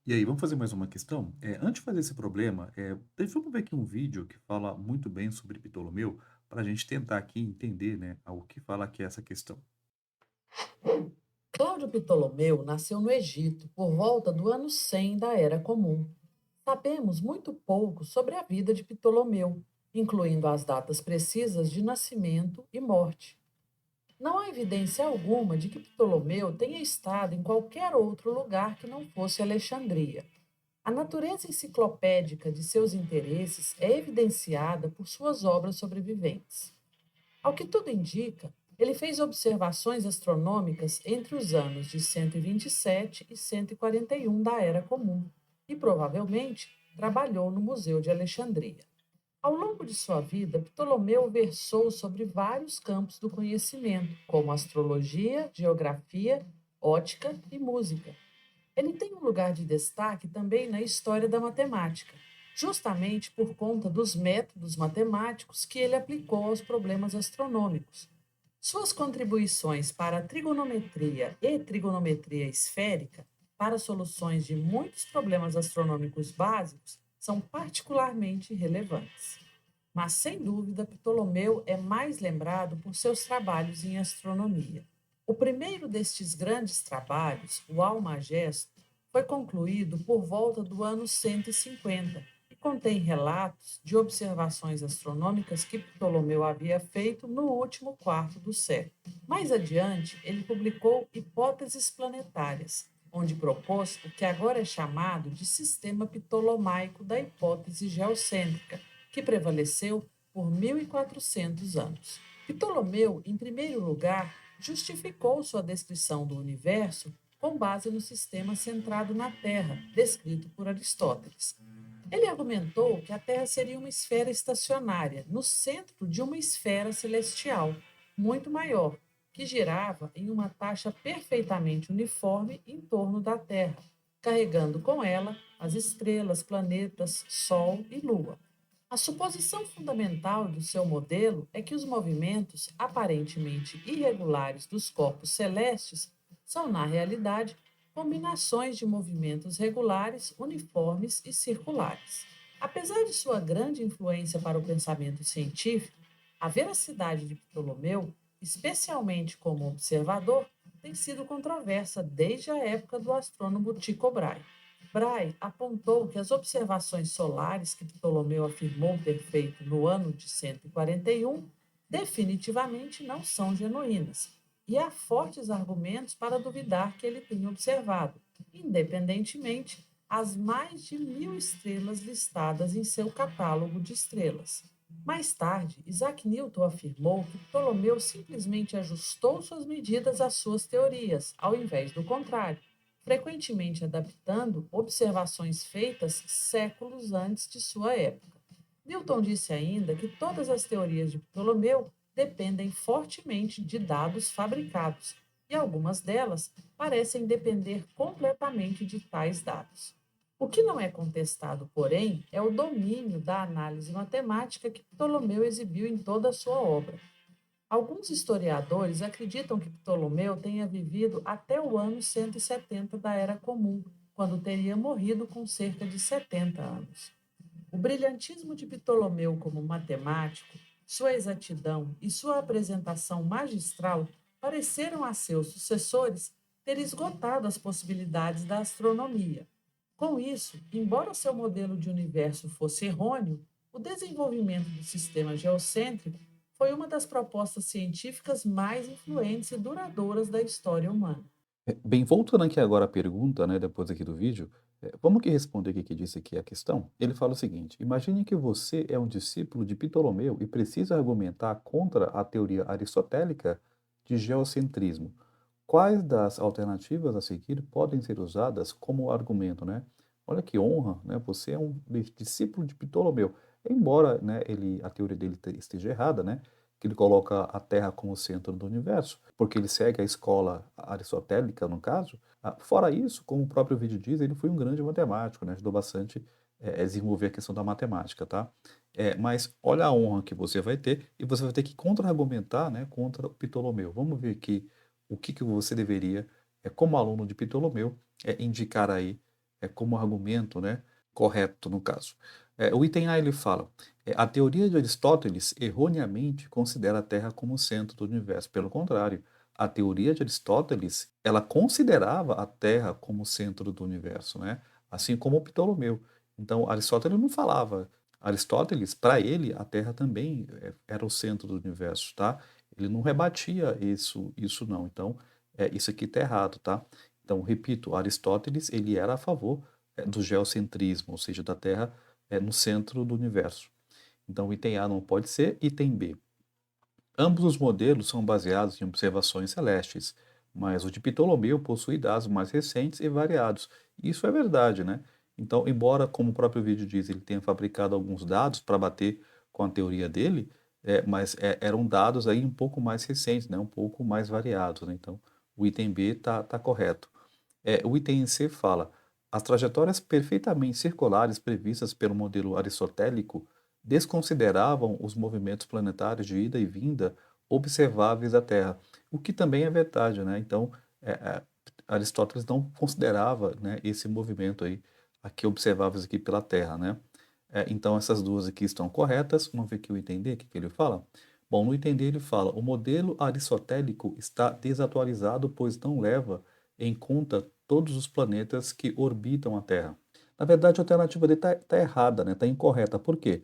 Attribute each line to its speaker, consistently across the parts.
Speaker 1: E aí, vamos fazer mais uma questão? Antes de fazer esse problema, vamos ver aqui um vídeo que fala muito bem sobre Ptolomeu, para a gente tentar aqui entender, né, o que fala aqui essa questão.
Speaker 2: Cláudio Ptolomeu nasceu no Egito por volta do ano 100 da Era Comum. Sabemos muito pouco sobre a vida de Ptolomeu, incluindo as datas precisas de nascimento e morte. Não há evidência alguma de que Ptolomeu tenha estado em qualquer outro lugar que não fosse Alexandria. A natureza enciclopédica de seus interesses é evidenciada por suas obras sobreviventes. Ao que tudo indica, ele fez observações astronômicas entre os anos de 127 e 141 da Era Comum e provavelmente trabalhou no Museu de Alexandria. Ao longo de sua vida, Ptolomeu versou sobre vários campos do conhecimento, como astrologia, geografia, ótica e música. Ele tem um lugar de destaque também na história da matemática, justamente por conta dos métodos matemáticos que ele aplicou aos problemas astronômicos. Suas contribuições para a trigonometria e trigonometria esférica para soluções de muitos problemas astronômicos básicos são particularmente relevantes. Mas, sem dúvida, Ptolomeu é mais lembrado por seus trabalhos em astronomia. O primeiro destes grandes trabalhos, o Almagesto, foi concluído por volta do ano 150 e contém relatos de observações astronômicas que Ptolomeu havia feito no último quarto do século. Mais adiante, ele publicou Hipóteses Planetárias, onde propôs o que agora é chamado de sistema ptolomaico da hipótese geocêntrica, que prevaleceu por 1400 anos. Ptolomeu, em primeiro lugar, justificou sua descrição do universo com base no sistema centrado na Terra, descrito por Aristóteles. Ele argumentou que a Terra seria uma esfera estacionária, no centro de uma esfera celestial, muito maior, que girava em uma taxa perfeitamente uniforme em torno da Terra, carregando com ela as estrelas, planetas, Sol e Lua. A suposição fundamental do seu modelo é que os movimentos aparentemente irregulares dos corpos celestes são, na realidade, combinações de movimentos regulares, uniformes e circulares. Apesar de sua grande influência para o pensamento científico, a veracidade de Ptolomeu, especialmente como observador, tem sido controversa desde a época do astrônomo Tycho Brahe. Brahe apontou que as observações solares que Ptolomeu afirmou ter feito no ano de 141 definitivamente não são genuínas, e há fortes argumentos para duvidar que ele tenha observado, independentemente, as mais de 1000 estrelas listadas em seu catálogo de estrelas. Mais tarde, Isaac Newton afirmou que Ptolomeu simplesmente ajustou suas medidas às suas teorias, ao invés do contrário, frequentemente adaptando observações feitas séculos antes de sua época. Newton disse ainda que todas as teorias de Ptolomeu dependem fortemente de dados fabricados, e algumas delas parecem depender completamente de tais dados. O que não é contestado, porém, é o domínio da análise matemática que Ptolomeu exibiu em toda a sua obra. Alguns historiadores acreditam que Ptolomeu tenha vivido até o ano 170 da Era Comum, quando teria morrido com cerca de 70 anos. O brilhantismo de Ptolomeu como matemático, sua exatidão e sua apresentação magistral pareceram a seus sucessores ter esgotado as possibilidades da astronomia. Com isso, embora seu modelo de universo fosse errôneo, o desenvolvimento do sistema geocêntrico foi uma das propostas científicas mais influentes e duradouras da história humana.
Speaker 1: Bem, voltando aqui agora à pergunta, né, depois aqui do vídeo, vamos aqui responder o que que disse aqui a questão. Ele fala o seguinte: imagine que você é um discípulo de Ptolomeu e precisa argumentar contra a teoria aristotélica de geocentrismo. Quais das alternativas a seguir podem ser usadas como argumento, né? Olha que honra, né? Você é um discípulo de Ptolomeu. Embora, né, a teoria dele esteja errada, né? Que ele coloca a Terra como centro do universo, porque ele segue a escola aristotélica, no caso. Fora isso, como o próprio vídeo diz, ele foi um grande matemático, né? Ajudou bastante a desenvolver a questão da matemática, tá? Mas olha a honra que você vai ter e você vai ter que contra-argumentar, né, contra o Ptolomeu. Vamos ver aqui o que que você deveria, como aluno de Ptolomeu, indicar aí, como argumento, né, correto no caso. O item A ele fala, a teoria de Aristóteles erroneamente considera a Terra como o centro do universo. Pelo contrário, a teoria de Aristóteles, ela considerava a Terra como o centro do universo, né? Assim como o Ptolomeu. Então, Aristóteles não falava. Aristóteles, para ele, a Terra também era o centro do universo, tá? Ele não rebatia isso não. Então, isso aqui está errado, tá? Então, repito, Aristóteles, ele era a favor do geocentrismo, ou seja, da Terra no centro do universo. Então, o item A não pode ser, item B. Ambos os modelos são baseados em observações celestes, mas o de Ptolomeu possui dados mais recentes e variados. Isso é verdade, né? Então, embora, como o próprio vídeo diz, ele tenha fabricado alguns dados para bater com a teoria dele, mas eram dados aí um pouco mais recentes, né? Um pouco mais variados, né? Então, o item B tá correto. O item C fala: as trajetórias perfeitamente circulares previstas pelo modelo aristotélico desconsideravam os movimentos planetários de ida e vinda observáveis da Terra, o que também é verdade, né? Então, é, é, Aristóteles não considerava, né, esse movimento aí aqui observáveis aqui pela Terra, né? Então essas duas aqui estão corretas. Vamos ver aqui o item D, o que que ele fala? Bom, no item D ele fala: o modelo aristotélico está desatualizado, pois não leva em conta todos os planetas que orbitam a Terra. Na verdade, a alternativa D está errada, né? Está incorreta. Por quê?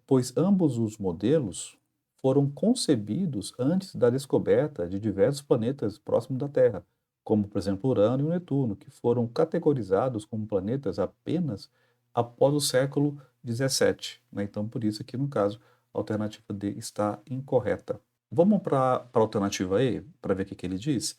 Speaker 1: Pois ambos os modelos foram concebidos antes da descoberta de diversos planetas próximos da Terra, como, por exemplo, Urano e Netuno, que foram categorizados como planetas apenas após o século XVII, né? Então, por isso aqui, no caso, a alternativa D está incorreta. Vamos para a alternativa E, para ver o que, que ele diz?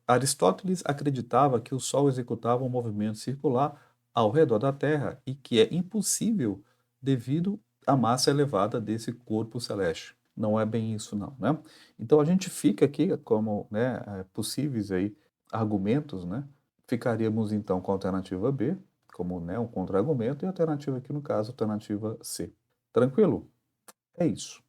Speaker 1: Aristóteles acreditava que o Sol executava um movimento circular ao redor da Terra e que é impossível devido à massa elevada desse corpo celeste. Não é bem isso não, né? Então a gente fica aqui como, né, possíveis aí argumentos, né? Ficaríamos então com a alternativa B, como, né, um contra-argumento, e a alternativa aqui no caso, a alternativa C. Tranquilo? É isso.